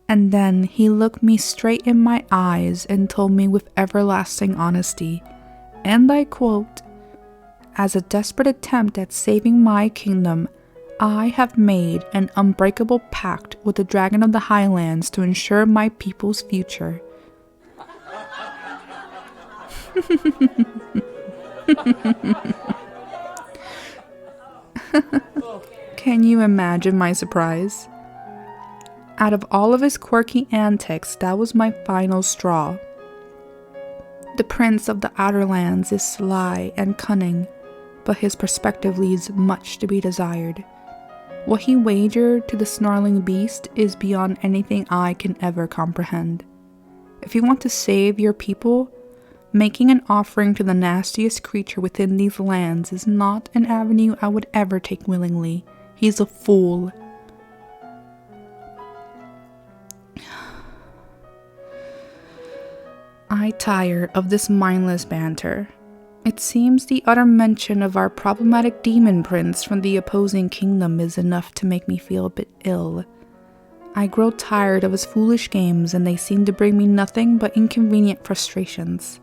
And then he looked me straight in my eyes and told me with everlasting honesty, and I quote, "As a desperate attempt at saving my kingdom, I have made an unbreakable pact with the Dragon of the Highlands to ensure my people's future." Can you imagine my surprise? Out of all of his quirky antics, that was my final straw. The Prince of the Outer Lands is sly and cunning, but his perspective leaves much to be desired. What he wagered to the snarling beast is beyond anything I can ever comprehend. If you want to save your people, making an offering to the nastiest creature within these lands is not an avenue I would ever take willingly. He's a fool. I tire of this mindless banter. It seems the utter mention of our problematic demon prince from the opposing kingdom is enough to make me feel a bit ill. I grow tired of his foolish games, and they seem to bring me nothing but inconvenient frustrations.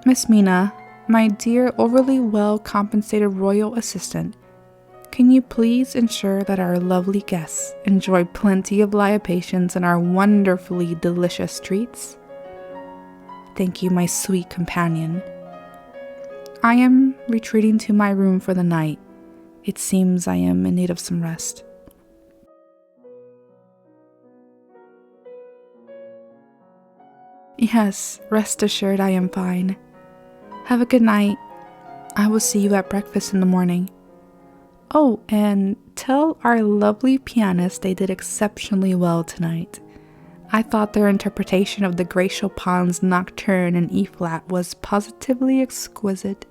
Miss Mina, my dear overly well-compensated royal assistant, can you please ensure that our lovely guests enjoy plenty of libations and our wonderfully delicious treats? Thank you, my sweet companion. I am retreating to my room for the night. It seems I am in need of some rest. Yes, rest assured I am fine. Have a good night. I will see you at breakfast in the morning. Oh, and tell our lovely pianist they did exceptionally well tonight. I thought their interpretation of the great Chopin's Nocturne in E-flat was positively exquisite.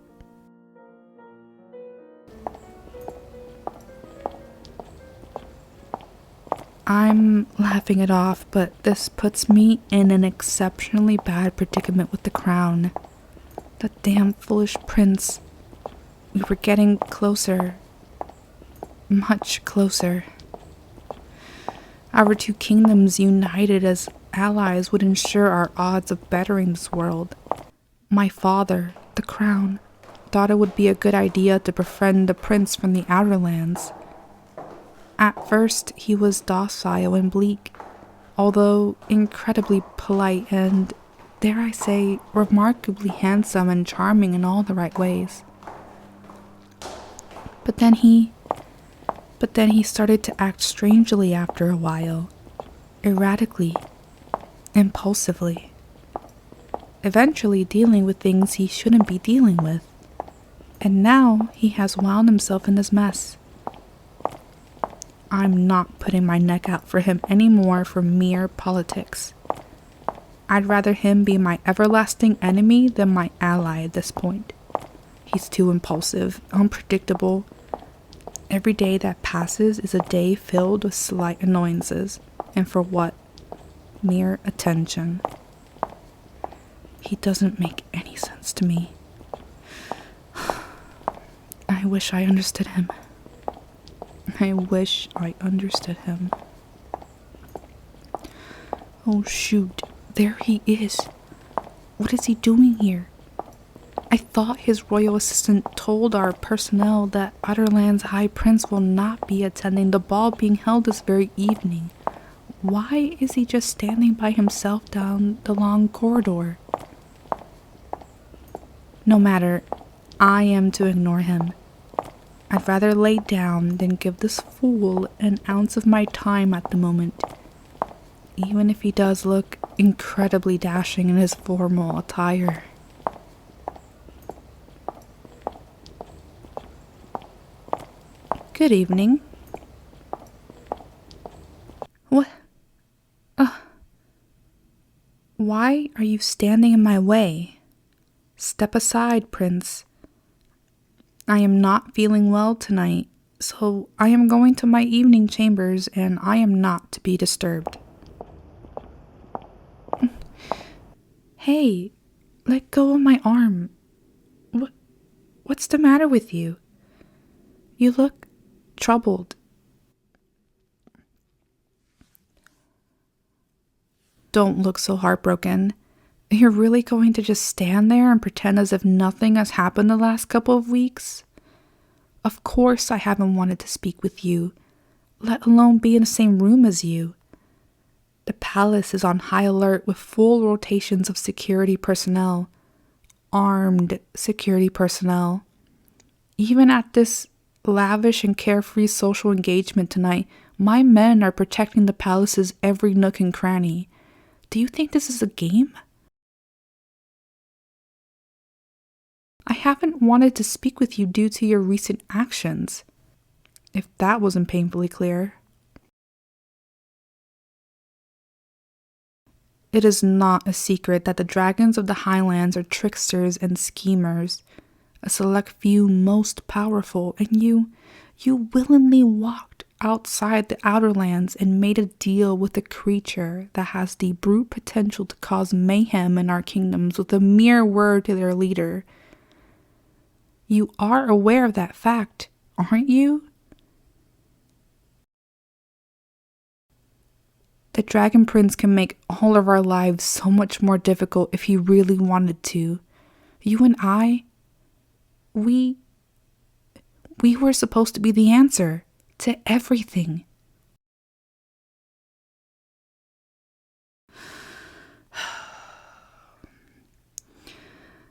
I'm laughing it off, but this puts me in an exceptionally bad predicament with the crown. The damn foolish prince. We were getting closer. Much closer. Our two kingdoms united as allies would ensure our odds of bettering this world. My father, the crown, thought it would be a good idea to befriend the prince from the Outer Lands. At first, he was docile and bleak, although incredibly polite and, dare I say, remarkably handsome and charming in all the right ways. But then he started to act strangely after a while, erratically, impulsively, eventually dealing with things he shouldn't be dealing with. And now he has wound himself in this mess. I'm not putting my neck out for him anymore for mere politics. I'd rather him be my everlasting enemy than my ally at this point. He's too impulsive, unpredictable. Every day that passes is a day filled with slight annoyances. And for what? Mere attention. He doesn't make any sense to me. I wish I understood him. I wish I understood him. Oh shoot, there he is. What is he doing here? I thought his royal assistant told our personnel that Outerland's High Prince will not be attending the ball being held this very evening. Why is he just standing by himself down the long corridor? No matter, I am to ignore him. I'd rather lay down than give this fool an ounce of my time at the moment, even if he does look incredibly dashing in his formal attire. Good evening. What? Why are you standing in my way? Step aside, Prince. I am not feeling well tonight, so I am going to my evening chambers and I am not to be disturbed. Hey, let go of my arm. What's the matter with you? You look troubled. Don't look so heartbroken. You're really going to just stand there and pretend as if nothing has happened the last couple of weeks? Of course I haven't wanted to speak with you, let alone be in the same room as you. The palace is on high alert with full rotations of security personnel. Armed security personnel. Even at this lavish and carefree social engagement tonight, my men are protecting the palace's every nook and cranny. Do you think this is a game? I haven't wanted to speak with you due to your recent actions. If that wasn't painfully clear. It is not a secret that the dragons of the Highlands are tricksters and schemers, a select few most powerful, and you willingly walked outside the Outer Lands and made a deal with a creature that has the brute potential to cause mayhem in our kingdoms with a mere word to their leader. You are aware of that fact, aren't you? The Dragon Prince can make all of our lives so much more difficult if he really wanted to. You and I, we were supposed to be the answer to everything.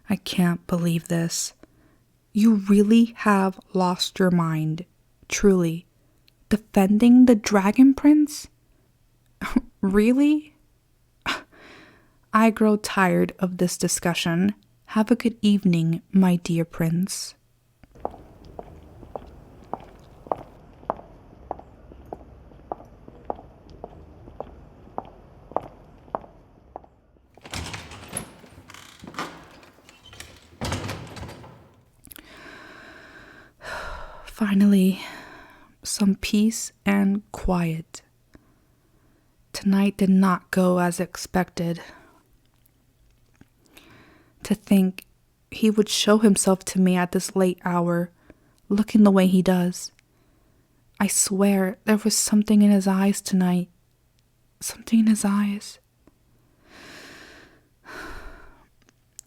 I can't believe this. You really have lost your mind, truly. Defending the Dragon Prince? Really? I grow tired of this discussion. Have a good evening, my dear prince. Finally, some peace and quiet. Tonight did not go as expected. To think he would show himself to me at this late hour, looking the way he does. I swear there was something in his eyes tonight. Something in his eyes.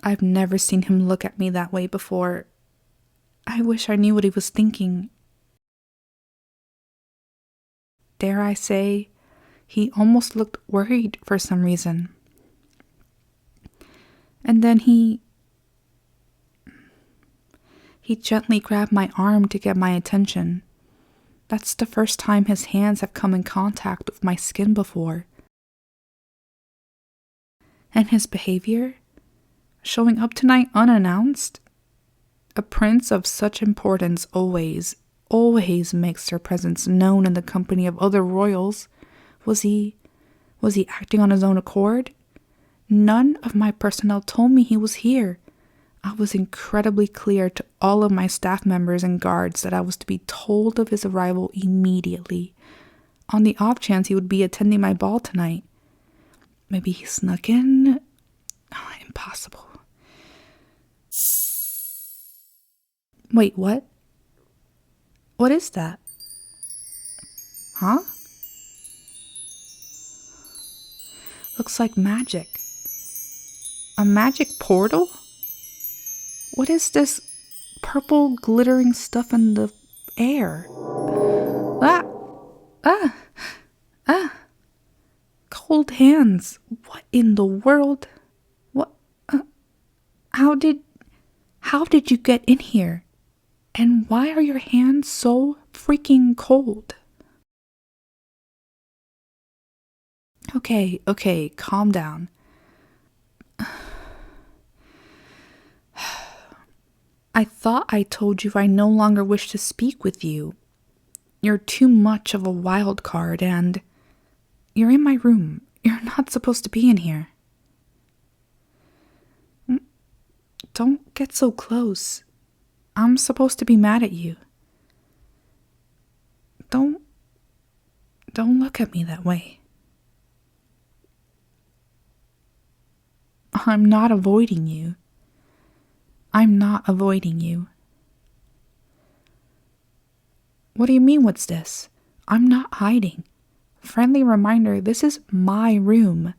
I've never seen him look at me that way before. I wish I knew what he was thinking. Dare I say, he almost looked worried for some reason. And then he gently grabbed my arm to get my attention. That's the first time his hands have come in contact with my skin before. And his behavior? Showing up tonight unannounced? A prince of such importance always makes their presence known in the company of other royals. Was he acting on his own accord? None of my personnel told me he was here. I was incredibly clear to all of my staff members and guards that I was to be told of his arrival immediately, on the off chance he would be attending my ball tonight. Maybe he snuck in? Oh, impossible. Wait, what? What is that? Huh? Looks like magic. A magic portal? What is this purple glittering stuff in the air? Cold hands. What in the world? What? How did you get in here? And why are your hands so freaking cold? Okay, calm down. I thought I told you I no longer wish to speak with you. You're too much of a wild card and you're in my room. You're not supposed to be in here. Don't get so close. I'm supposed to be mad at you. Don't look at me that way. I'm not avoiding you. I'm not avoiding you. What do you mean, what's this? I'm not hiding. Friendly reminder, this is my room.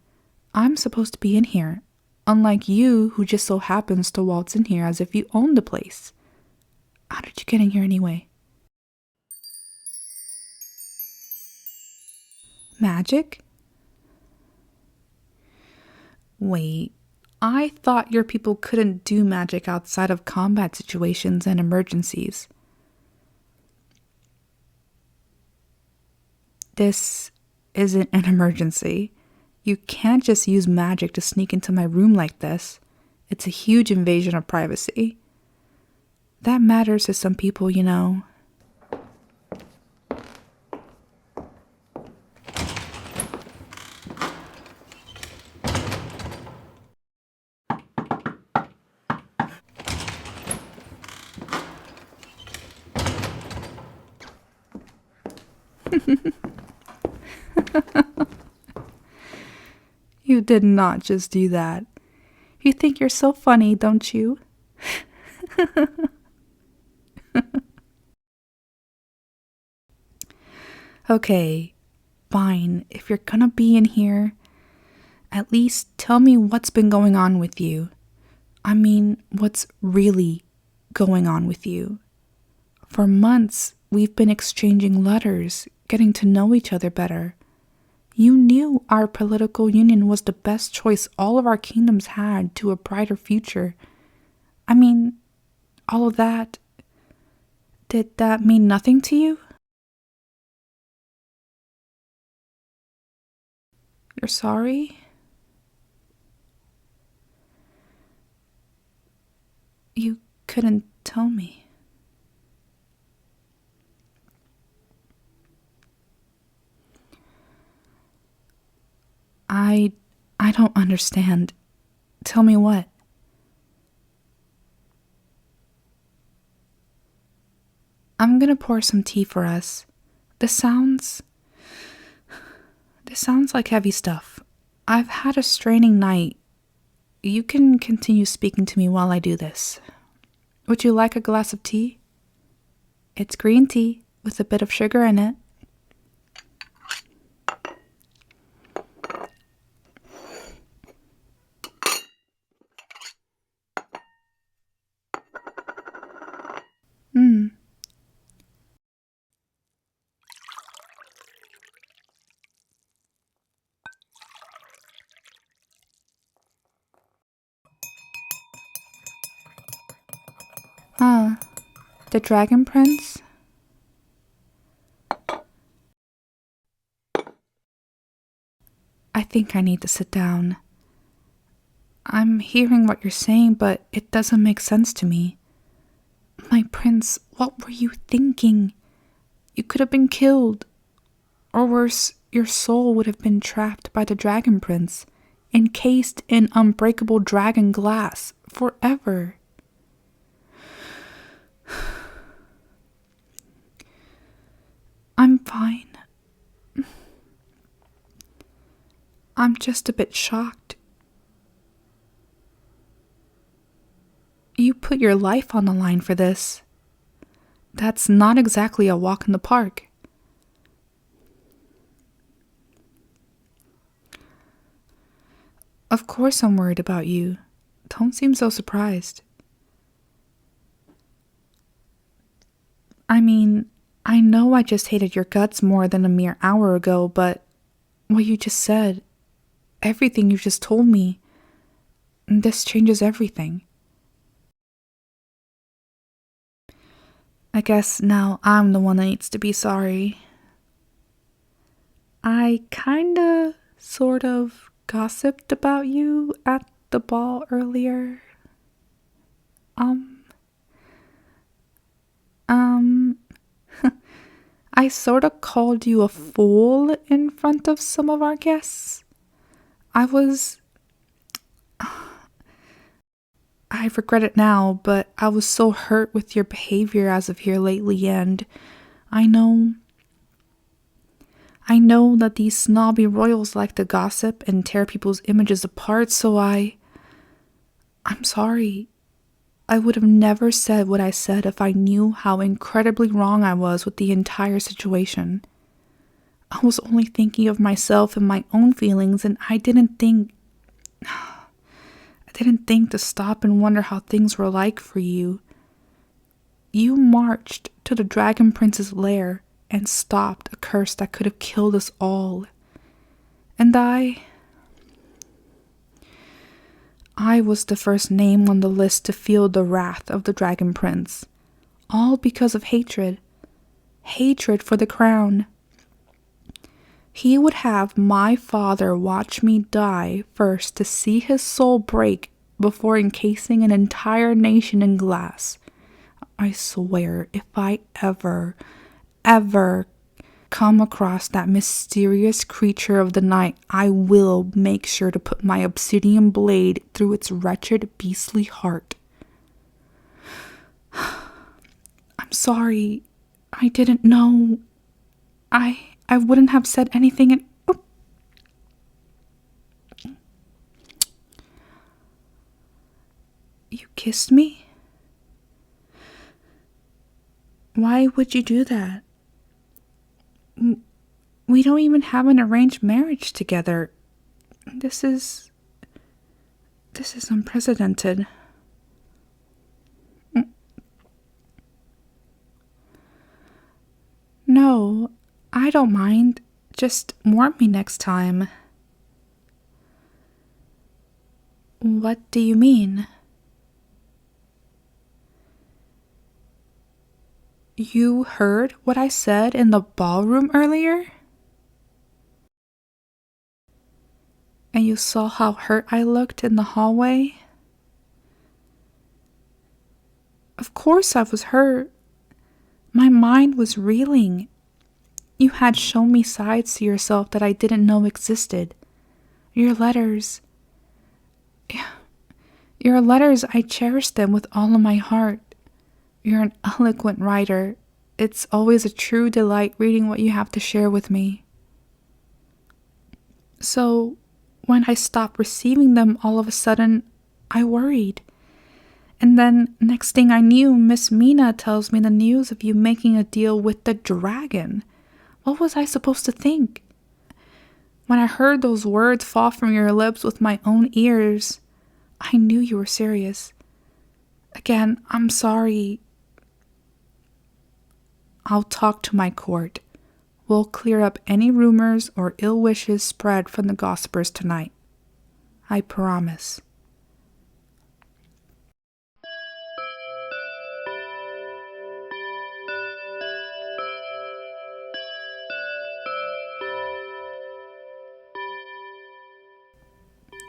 I'm supposed to be in here, unlike you who just so happens to waltz in here as if you own the place. How did you get in here anyway? Magic? Wait, I thought your people couldn't do magic outside of combat situations and emergencies. This isn't an emergency. You can't just use magic to sneak into my room like this. It's a huge invasion of privacy. That matters to some people, you know. You did not just do that. You think you're so funny, don't you? Okay, fine. If you're gonna be in here, at least tell me what's been going on with you. I mean, what's really going on with you. For months, we've been exchanging letters, getting to know each other better. You knew our political union was the best choice all of our kingdoms had to a brighter future. I mean, all of that. Did that mean nothing to you? You're sorry? You couldn't tell me. I don't understand. Tell me what? I'm gonna pour some tea for us. This sounds like heavy stuff. I've had a straining night. You can continue speaking to me while I do this. Would you like a glass of tea? It's green tea with a bit of sugar in it. The Dragon Prince? I think I need to sit down. I'm hearing what you're saying, but it doesn't make sense to me. My prince, what were you thinking? You could have been killed. Or worse, your soul would have been trapped by the Dragon Prince, encased in unbreakable dragon glass, forever. I'm fine. I'm just a bit shocked. You put your life on the line for this. That's not exactly a walk in the park. Of course I'm worried about you. Don't seem so surprised. I mean, I know I just hated your guts more than a mere hour ago, but what you just said, everything you just told me, this changes everything. I guess now I'm the one that needs to be sorry. I kinda, sort of, gossiped about you at the ball earlier. I sorta called you a fool in front of some of our guests. I regret it now, but I was so hurt with your behavior as of here lately, and I know that these snobby royals like to gossip and tear people's images apart, so I'm sorry. I would have never said what I said if I knew how incredibly wrong I was with the entire situation. I was only thinking of myself and my own feelings, and I didn't think I didn't think to stop and wonder how things were like for you. You marched to the Dragon Prince's lair and stopped a curse that could have killed us all. And I was the first name on the list to feel the wrath of the Dragon Prince, all because of hatred. Hatred for the crown. He would have my father watch me die first to see his soul break before encasing an entire nation in glass. I swear, if I ever come across that mysterious creature of the night, I will make sure to put my obsidian blade through its wretched, beastly heart. I'm sorry. I didn't know. I wouldn't have said anything and... Oh. You kissed me? Why would you do that? We don't even have an arranged marriage together. This is unprecedented. No, I don't mind. Just warn me next time. What do you mean? You heard what I said in the ballroom earlier? And you saw how hurt I looked in the hallway? Of course I was hurt. My mind was reeling. You had shown me sides to yourself that I didn't know existed. Your letters. Your letters, I cherish them with all of my heart. You're an eloquent writer. It's always a true delight reading what you have to share with me. So, when I stopped receiving them all of a sudden, I worried. And then, next thing I knew, Miss Mina tells me the news of you making a deal with the dragon. What was I supposed to think? When I heard those words fall from your lips with my own ears, I knew you were serious. Again, I'm sorry. I'll talk to my court. We'll clear up any rumors or ill wishes spread from the gossipers tonight. I promise.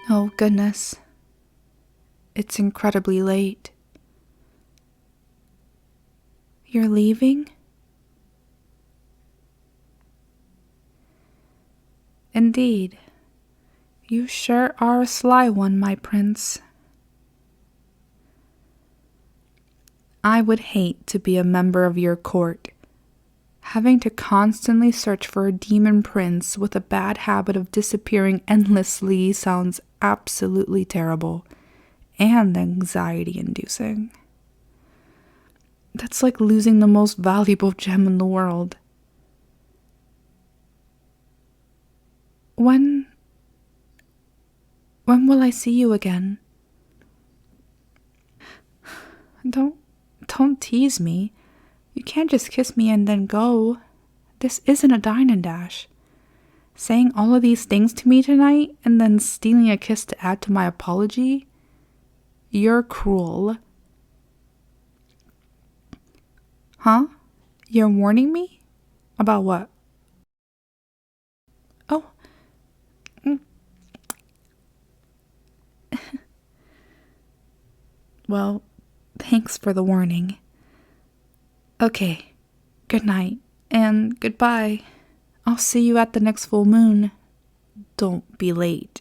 Oh, goodness. It's incredibly late. You're leaving? Indeed. You sure are a sly one, my prince. I would hate to be a member of your court. Having to constantly search for a demon prince with a bad habit of disappearing endlessly sounds absolutely terrible and anxiety-inducing. That's like losing the most valuable gem in the world. When will I see you again? Don't tease me. You can't just kiss me and then go. This isn't a dine and dash. Saying all of these things to me tonight and then stealing a kiss to add to my apology? You're cruel. Huh? You're warning me? About what? Oh. Well, thanks for the warning. Okay, good night, and goodbye. I'll see you at the next full moon. Don't be late.